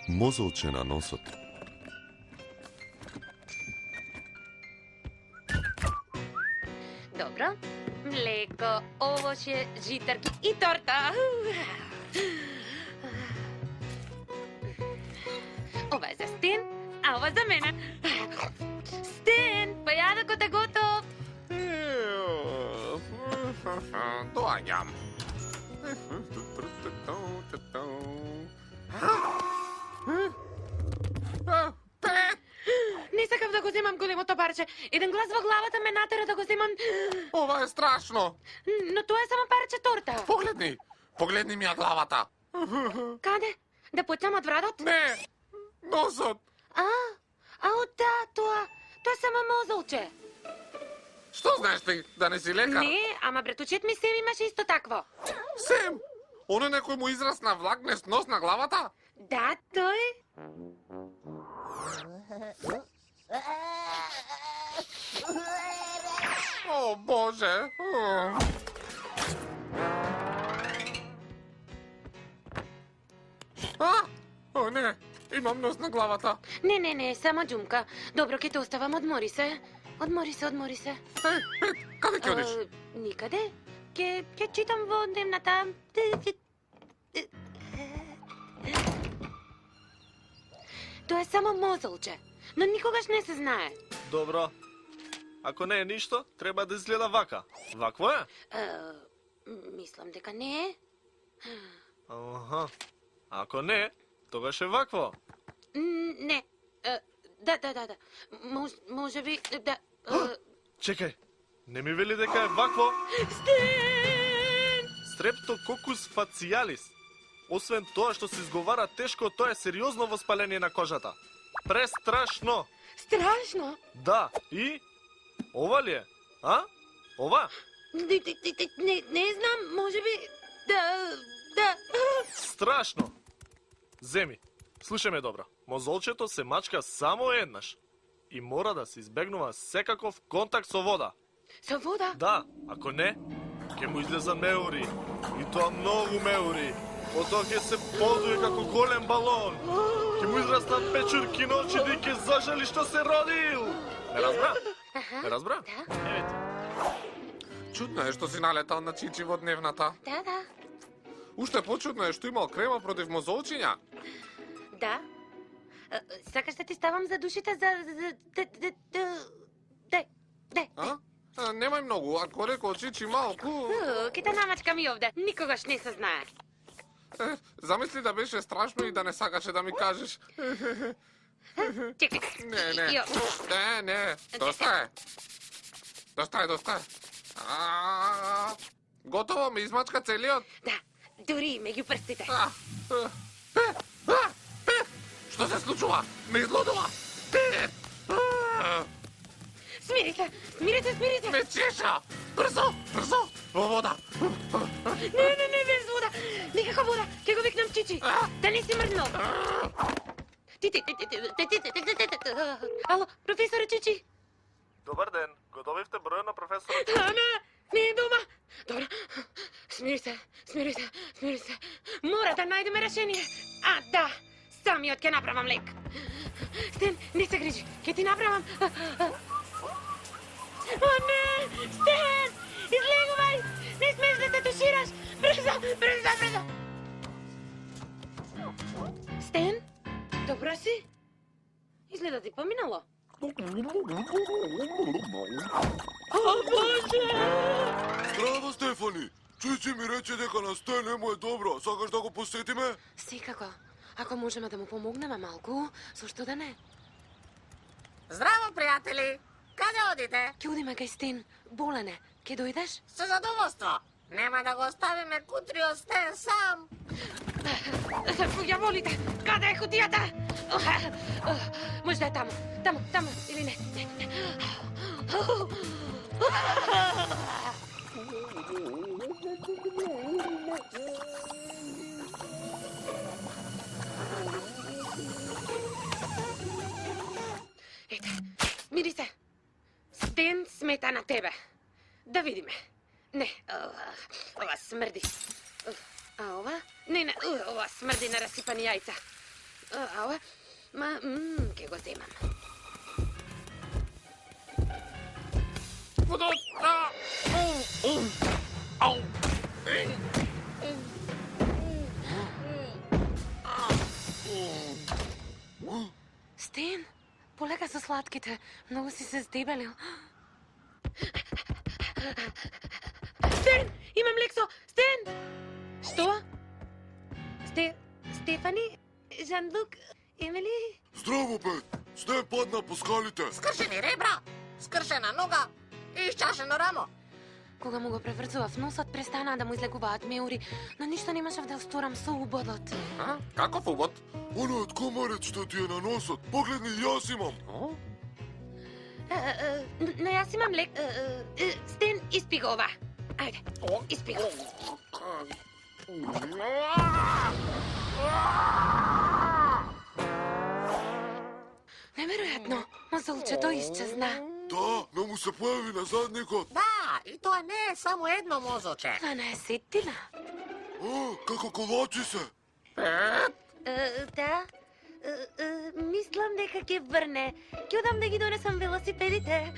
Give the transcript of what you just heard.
Мозолче на носот. Добро. Млеко, овошје, житарки и торта. Ова е за Стен, а ова за мене. Стен, појадокот е готов. Доаѓам. Пет! Не сакам да го земам големото парче. Еден глас во главата ме натера да го земам. Ова е страшно. Но тоа е само парче торта. Погледни. Погледни ми ја главата. Каде? Да почнам од вратот? Не. Носот. Да, тоа е само мозолче. Што знаеш ти? Да не си лекар? Не, ама братучет ми Сем имаше исто такво. Сем. Оно некој му израсна влакнест нос на главата? Да, тој. О, Боже. О, не. Имам нос на главата. Не, само џумка. Добро, ке те оставам, одмори се. Одмори се. Пет, каде ќе одиш? Никаде. Ке читам во дневната. Тоа е само мозолче, но никогаш не се знае. Добро. Ако не е ништо, треба да изгледа вака. Вакво е? Мислам дека не е. Аха. Ако не, тогаш е вакво. Не. Да. Може би, да. Чекај, не ми вели дека е вакво? Стен! Стрептококус фациалис. Освен тоа што се изговара тешко, тоа е сериозно воспаление на кожата. Престрашно. Страшно. Да, и? Ова ли е? А? Ова? Не знам, може би, да. Страшно. Земи, слушај ме добро. Мозолчето се мачка само еднаш. И мора да се избегнува секаков контакт со вода. Со вода? Да, ако не, ќе му излеза меури. И тоа многу меури. Потоа ќе се подуе како голем балон. Ќе му израснат печурки на очите и ќе зажали што се родил. Ме разбра? Ме разбра? Да. Евете. Чудно е што си налетал на Чичи во дневната. Да. Уште почудно е што имал крема против мозолчиња. Да. Сакаш да ти ставам за душите за... Дај. Немај многу, ако рекол Чичи малку... Ке те намачкам и овде. Никогаш не се знае. Замисли да беше страшно и да не сакаше да ми кажеш. Чекај. Не. Јо. Не. Доста е. Готово, ми измачка целиот. Да, дури меѓу прстите. Што се случува? Ме излудува. Смири се. Ме чеша. Брзо. Во вода. Не, без вода. Никако вода. Ке го викнам Чичи. Да не си мрднал. Ало, професоре Чичи. Добар ден. Го добивте бројот на професорот? Не е дома. Добро. Смири се. Мора да најдеме решение. Да. Самиот ќе направам лек. Стен, не се грижи. Ќе ти направам. О, не! Стен! Излегувај! Не смеш да се тушираш! Брзо! Стен? Добро си? Изгледа ти поминало. О, Боже! Здраво, Стефани! Чичи ми рече дека на Стен не му е добро. Сакаш да го посетиме? Секако. Ако можеме да му помогнеме малку, зошто да не? Здраво, пријатели! Каде одите? Ќе одиме кај Стен. Болен е. Ќе дојдеш? Со задоволство. Нема да го оставиме кутриот Стен сам. Ја волите! Каде е кутијата? Може да е таму, или не? Ете, мири се. Стен смета на тебе. Да видиме. Не, ова смрди. А ова? Не, ова смрди на расипани јајца. Ау, ке го земам. Водот! Ау! Стен, полека со сладките. Многу си се здебелил. Стен, имам лексо! Стен! Што? Стефани? Жан-Лук? Емили? Здраво, бе! Стен падна по скалите. Скршени ребра, скршена нога и изчашено рамо. Кога му го преврзував носот, престанаа да му излегуваат меури, но ништо немашав да сторам со убодот. А? Каков убод? Онојот комарец што ти е на носот. Погледни, јас имам. О? Но јас имам лек... Стен, испи го ова. Ајде, испи го. Неверојатно, мозолчето исчезна. Да, но му се појави на задникот. Да, и тоа не е само едно мозоче. 12. О, како колачи се. Да, мислам дека ќе врне. Ќе одам да ги донесам велосипедите.